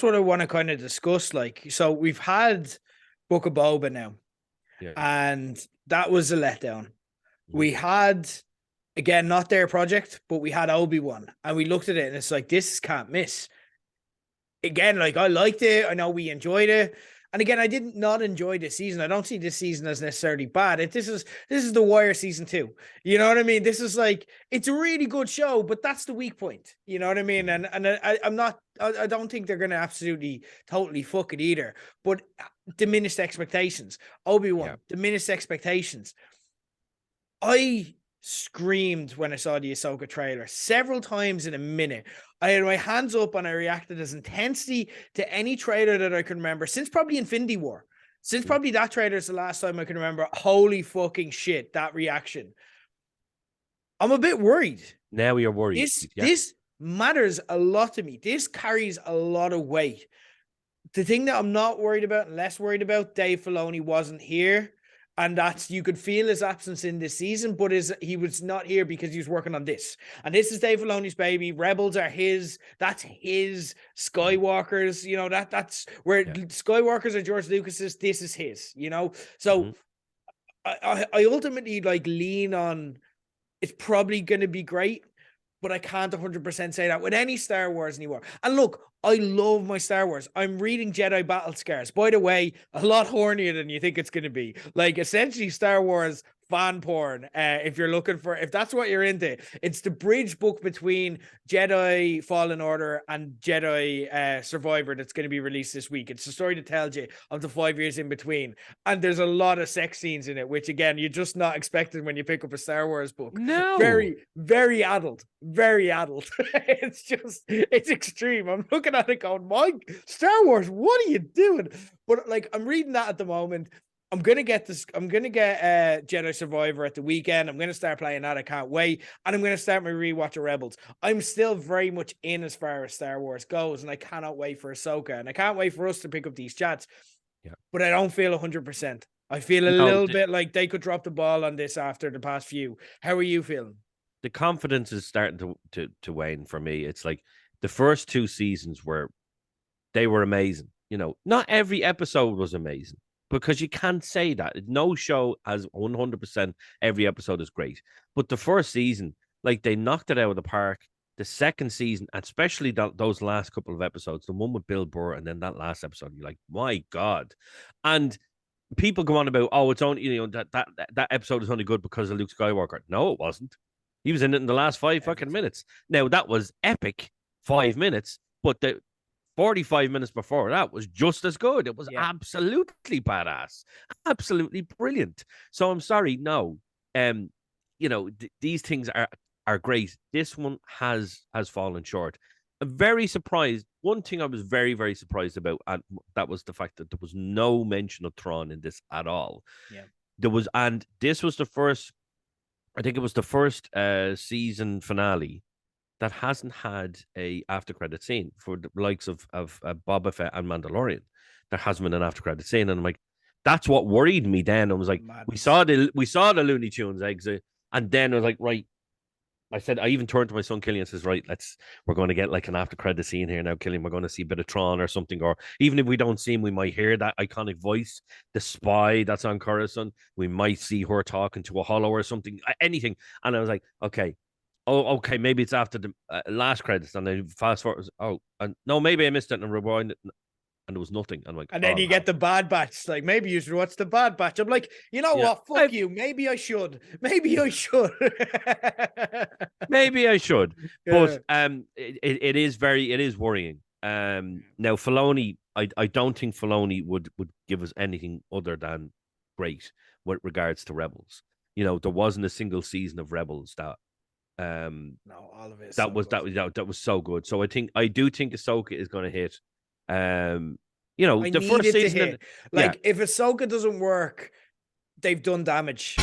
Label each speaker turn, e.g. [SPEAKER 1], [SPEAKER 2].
[SPEAKER 1] what I want to kind of discuss. Like, so we've had Book of Boba now, and that was a letdown. We had, again, not their project, but we had Obi-Wan, and we looked at it, and it's like, this can't miss. Again, like, I liked it. I know we enjoyed it. And again, I did not enjoy this season. I don't see this season as necessarily bad. This is The Wire season 2. You know what I mean? This is like, it's a really good show, but that's the weak point. You know what I mean? And I don't think they're going to absolutely totally fuck it either. But diminished expectations. Obi-Wan, diminished expectations. I screamed when I saw the Ahsoka trailer several times in a minute. I had my hands up and I reacted as intensely to any trailer that I can remember since probably Infinity War. Since probably that trailer is the last time I can remember. Holy fucking shit, that reaction. I'm a bit worried.
[SPEAKER 2] Now you're worried.
[SPEAKER 1] This matters a lot to me. This carries a lot of weight. The thing that I'm not worried about and less worried about, Dave Filoni wasn't here. And that's, you could feel his absence in this season, but he was not here because he was working on this. And this is Dave Filoni's baby. Rebels are his. That's his. Skywalkers, you know, that's where Skywalkers are George Lucas's. This is his, you know? So I ultimately like lean on, it's probably going to be great, but I can't 100% say that with any Star Wars anymore. And look, I love my Star Wars. I'm reading Jedi Battle Scars. By the way, a lot hornier than you think it's going to be. Like, essentially Star Wars fan porn. If that's what you're into, it's the bridge book between Jedi Fallen Order and Jedi Survivor that's going to be released this week. It's the story that tells you of the 5 years in between. And there's a lot of sex scenes in it, which again, you're just not expecting when you pick up a Star Wars book.
[SPEAKER 2] No.
[SPEAKER 1] Very, very adult. Very adult. It's extreme. I'm looking at it going, Mike, Star Wars, what are you doing? But like, I'm reading that at the moment. I'm going to get Jedi Survivor at the weekend. I'm going to start playing that. I can't wait. And I'm going to start my rewatch of Rebels. I'm still very much in as far as Star Wars goes, and I cannot wait for Ahsoka. And I can't wait for us to pick up these chats. Yeah. But I don't feel 100%. I feel a little bit like they could drop the ball on this after the past few. How are you feeling?
[SPEAKER 2] The confidence is starting to wane for me. It's like the first 2 seasons they were amazing. You know, not every episode was amazing, because you can't say that. No show has 100% every episode is great. But the first season, like, they knocked it out of the park. The second season, especially those last couple of episodes, the one with Bill Burr and then that last episode, you're like, my God. And people go on about, oh, it's only, you know, that episode is only good because of Luke Skywalker. No, it wasn't. He was in it in the last 5 fucking minutes. Now, that was epic, 5 minutes, but the 45 minutes before that was just as good. It was absolutely badass, absolutely brilliant. So I'm sorry, no. You know, these things are great. This one has fallen short. I'm very surprised. One thing I was very, very surprised about, and that was the fact that there was no mention of Thrawn in this at all. Yeah, and this was the first. I think it was the first season finale that hasn't had a after credit scene for the likes of Boba Fett and Mandalorian. There hasn't been an after credit scene, and I'm like, that's what worried me. Then I was like, we saw the Looney Tunes exit, and then I was like, right. I even turned to my son Killian and says, right, we're going to get like an after credit scene here now, Killian. We're going to see a bit of Tron or something, or even if we don't see him, we might hear that iconic voice, the spy that's on Coruscant. We might see her talking to a hollow or something, anything. And I was like, okay. Oh, okay, maybe it's after the last credits, and then fast forward. And no, maybe I missed it and rewind it, and there was nothing. I'm like,
[SPEAKER 1] and then you get the Bad Batch. Like, maybe you should watch the Bad Batch. I'm like, you know what? Fuck you. Maybe I should. Maybe I should.
[SPEAKER 2] Maybe I should. But it is worrying. Now Filoni, I don't think Filoni would give us anything other than great with regards to Rebels. You know, there wasn't a single season of Rebels that.
[SPEAKER 1] No, all of it.
[SPEAKER 2] That was so good. So I do think Ahsoka is going to hit. You know, the first season,
[SPEAKER 1] if Ahsoka doesn't work, they've done damage.